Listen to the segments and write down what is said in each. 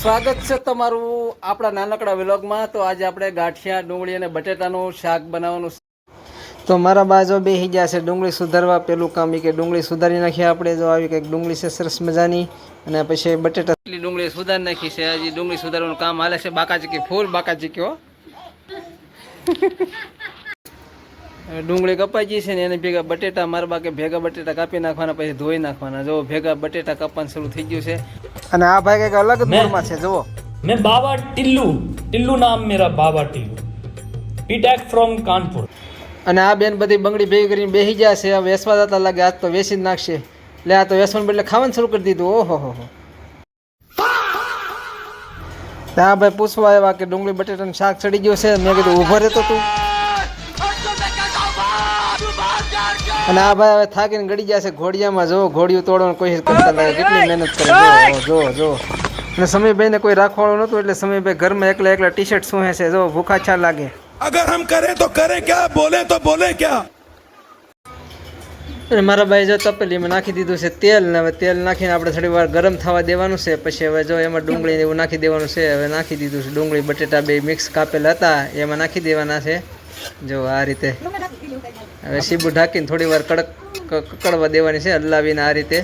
સ્વાગત છે તમારું આપણા નાનકડા વ્લોગમાં। તો આજે આપણે ગાંઠિયા ડુંગળી અને બટેટાનું શાક બનાવવાનું છે। તો મારા બાજુ બેસી ગયા છે ડુંગળી સુધારવા। પેલું કામ કે ડુંગળી સુધારી નાખીએ આપણે। જો આવી કંઈક ડુંગળી છે સરસ મજાની, અને પછી બટેટા એટલી ડુંગળી સુધારી નાખી છે। હજી ડુંગળી સુધારવાનું કામ હાલે છે। બાકાચીકી ફૂલ બાકાચીકી હો। ડુંગળી કપાઈ ગઈ છે ને એને ભેગા બટેટા મારા બાકે ભેગા બટેટા કાપી નાખવાના, પછી ધોઈ નાખવાના। જો ભેગા બટેટા કાપવાનું શરૂ થઈ ગયું છે। અને આ ભાઈ કઈક અલગ જ મૂડમાં છે। જુઓ, मैं बाबा टिल्लू नाम मेरा बाबा टिल्लू, पीटैक फ्रॉम कानपुर। અને આ બેન બધી બંગડી ભેગી કરીને બેસી ગયા છે। હવે વેસવા જતા લાગે, આજ તો વેસી જ નાખશે। એટલે આ તો વેસવાનું બદલે ખાવાનું શરૂ કરી દીધું। ઓહો હો હો। હા ભાઈ પૂછવા આવ્યા કે ડુંગળી બટેટાનું શાક ચડી ગયું છે। મેં કીધું ઊભો રહેતો તું। અને આ ભાઈ હવે થાકીને ગળી ગયા છે ઘોડિયામાં। જો ઘોડિયું તોડવાનું કોઈ કરતા લાગે, કેટલી મહેનત કરે। જો જો અને સમીરભાઈ ને કોઈ રાખવાળું નહોતું, એટલે સમીરભાઈ ઘરમાં એકલા એકલા ટી શર્ટ સૂહે છે। જો ભૂખા છા લાગે। अगर हम करें तो करें क्या, बोले तो बोले क्या। અને મારા ભાઈ જો તપેલીમાં નાખી દીધું છે તેલ, ને હવે તેલ નાખીને આપણે થોડી વાર ગરમ થવા દેવાનું છે। પછી હવે જો એમાં ડુંગળી ને એવું નાખી દેવાનું છે। હવે નાખી દીધું છે ડુંગળી બટેટા બે મિક્સ કાપેલા હતા, એમાં નાખી દેવાના છે। જો આ રીતે હવે સીબું ઢાંકીને થોડી વાર કકડવા દેવાની છે, હલાવીને આ રીતે।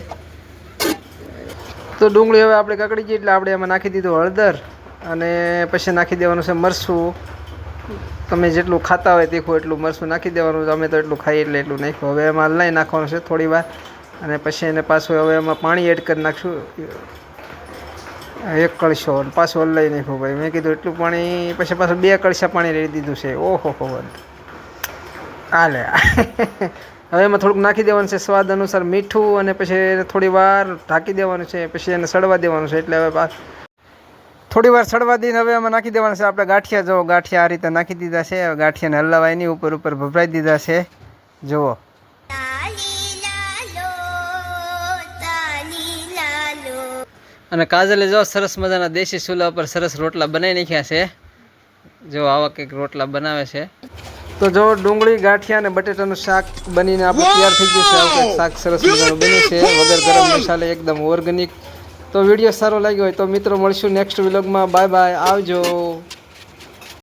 તો ડુંગળી હવે આપણે કકડી ગઈ એટલે આપણે એમાં નાખી દીધું હળદર, અને પછી નાખી દેવાનું છે મરચું। તમે જેટલું ખાતા હોય તીખું એટલું મરચું નાખી દેવાનું। અમે તો એટલું ખાઈએ એટલે એટલું નાખ્યું। હવે એમાં હલાવી નાખવાનું છે થોડી વાર, અને પછી એને પાછું હવે એમાં પાણી એડ કરી નાખશું 1 કળશો, અને પાછું હલાવી નાખ્યું ભાઈ। મેં કીધું એટલું પાણી, પછી પાછું 2 કળશા પાણી રેડી દીધું છે। ઓહો હો હાલે। હવે એમાં થોડુંક નાખી દેવાનું છે સ્વાદ અનુસાર મીઠું, અને પછી એને થોડી વાર ઢાંકી દેવાનું છે। પછી એને સડવા દેવાનું છે। એટલે હવે થોડી વાર સડવા દઈને હવે એમાં નાખી દેવાના છે આપણે ગાંઠિયા। જો ગાંઠિયા આ રીતે નાખી દીધા છે। હવે ગાંઠિયાને હલાવાય નહીં, ઉપર ઉપર ભભરાઈ દીધા છે। જુઓ, અને કાજલે જો સરસ મજાના દેશી ચૂલા ઉપર સરસ રોટલા બનાવી નાખ્યા છે। જો આવા કંઈક રોટલા બનાવે છે। તો જો ડુંગળી ગાંઠિયા અને બટેટાનું શાક બનીને આપણે તૈયાર થઈ ગયું છે। આવું કંઈક શાક સરસ મજાનું બન્યું છે, વગર ગરમ મસાલે, એકદમ ઓર્ગેનિક। તો વિડીયો સારો લાગ્યો હોય તો મિત્રો મળશું નેક્સ્ટ વ્લોગમાં। બાય બાય, આવજો।